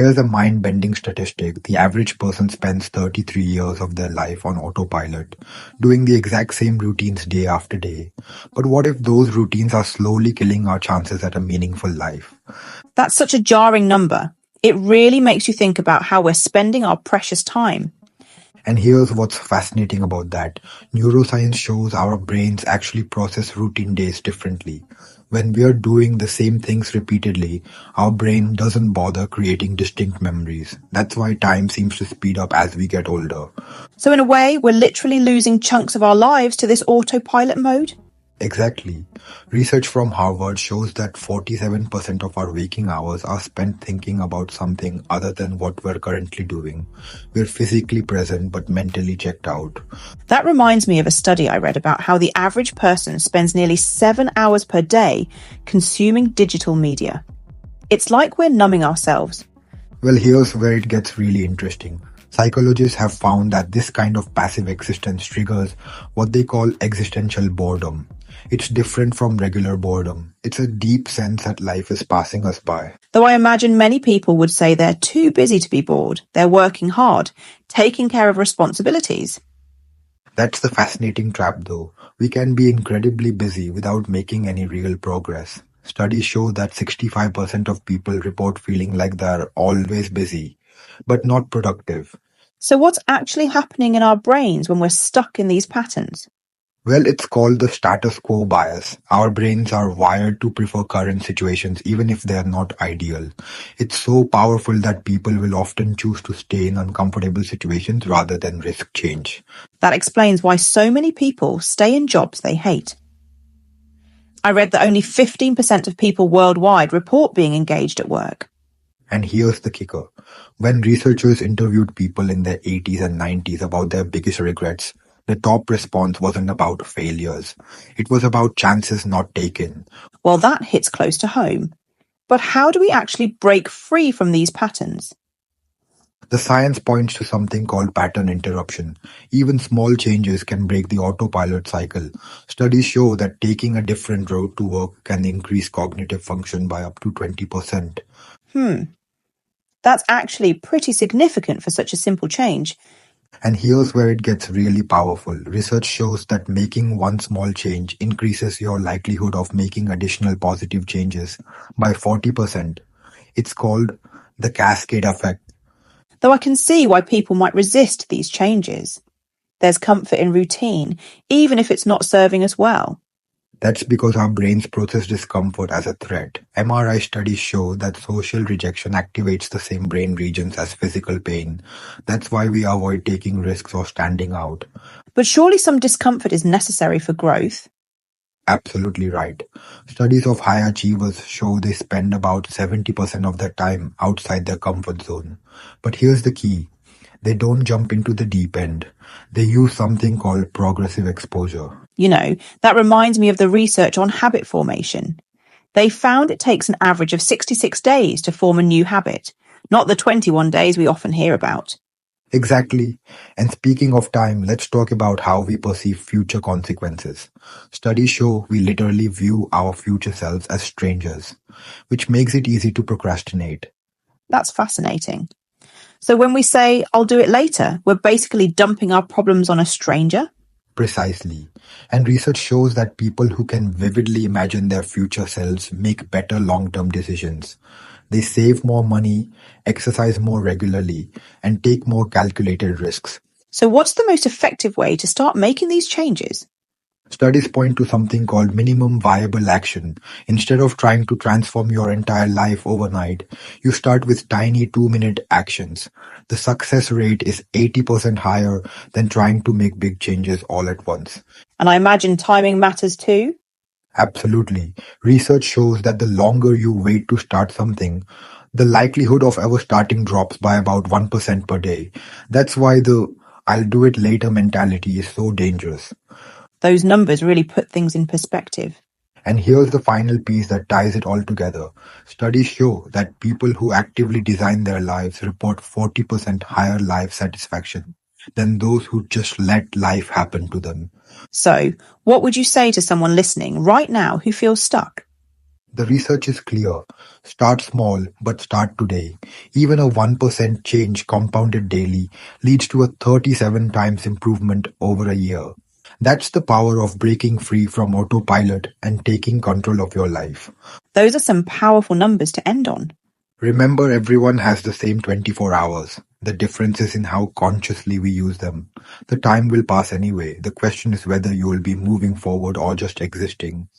Here's a mind-bending statistic. The average person spends 33 years of their life on autopilot, doing the exact same routines day after day. But what if those routines are slowly killing our chances at a meaningful life? That's such a jarring number. It really makes you think about how we're spending our precious time. And here's what's fascinating about that. Neuroscience shows our brains actually process routine days differently. When we are doing the same things repeatedly, our brain doesn't bother creating distinct memories. That's why time seems to speed up as we get older. So in a way, we're literally losing chunks of our lives to this autopilot mode? Exactly. Research from Harvard shows that 47% of our waking hours are spent thinking about something other than what we're currently doing. We're physically present but mentally checked out. That reminds me of a study I read about how the average person spends nearly 7 hours per day consuming digital media. It's like we're numbing ourselves. Well, here's where it gets really interesting. Psychologists have found that this kind of passive existence triggers what they call existential boredom. It's different from regular boredom. It's a deep sense that life is passing us by. Though I imagine many people would say they're too busy to be bored. They're working hard, taking care of responsibilities. That's the fascinating trap though. We can be incredibly busy without making any real progress. Studies show that 65% of people report feeling like they're always busy, but not productive. So what's actually happening in our brains when we're stuck in these patterns? Well, it's called the status quo bias. Our brains are wired to prefer current situations even if they are not ideal. It's so powerful that people will often choose to stay in uncomfortable situations rather than risk change. That explains why so many people stay in jobs they hate. I read that only 15% of people worldwide report being engaged at work. And here's the kicker. When researchers interviewed people in their 80s and 90s about their biggest regrets, the top response wasn't about failures. It was about chances not taken. Well, that hits close to home. But how do we actually break free from these patterns? The science points to something called pattern interruption. Even small changes can break the autopilot cycle. Studies show that taking a different route to work can increase cognitive function by up to 20%. That's actually pretty significant for such a simple change. And here's where it gets really powerful. Research shows that making one small change increases your likelihood of making additional positive changes by 40%. It's called the cascade effect. Though I can see why people might resist these changes. There's comfort in routine, even if it's not serving us well. That's because our brains process discomfort as a threat. MRI studies show that social rejection activates the same brain regions as physical pain. That's why we avoid taking risks or standing out. But surely some discomfort is necessary for growth. Absolutely right. Studies of high achievers show they spend about 70% of their time outside their comfort zone. But here's the key. They don't jump into the deep end. They use something called progressive exposure. That reminds me of the research on habit formation. They found it takes an average of 66 days to form a new habit, not the 21 days we often hear about. Exactly. And speaking of time, let's talk about how we perceive future consequences. Studies show we literally view our future selves as strangers, which makes it easy to procrastinate. That's fascinating. So when we say, I'll do it later, we're basically dumping our problems on a stranger? Precisely. And research shows that people who can vividly imagine their future selves make better long-term decisions. They save more money, exercise more regularly, and take more calculated risks. So what's the most effective way to start making these changes? Studies point to something called minimum viable action. Instead of trying to transform your entire life overnight, you start with tiny 2-minute actions. The success rate is 80% higher than trying to make big changes all at once. And I imagine timing matters too? Absolutely. Research shows that the longer you wait to start something, the likelihood of ever starting drops by about 1% per day. That's why the I'll do it later mentality is so dangerous. Those numbers really put things in perspective. And here's the final piece that ties it all together. Studies show that people who actively design their lives report 40% higher life satisfaction than those who just let life happen to them. So, what would you say to someone listening right now who feels stuck? The research is clear. Start small, but start today. Even a 1% change compounded daily leads to a 37 times improvement over a year. That's the power of breaking free from autopilot and taking control of your life. Those are some powerful numbers to end on. Remember, everyone has the same 24 hours. The difference is in how consciously we use them. The time will pass anyway. The question is whether you will be moving forward or just existing.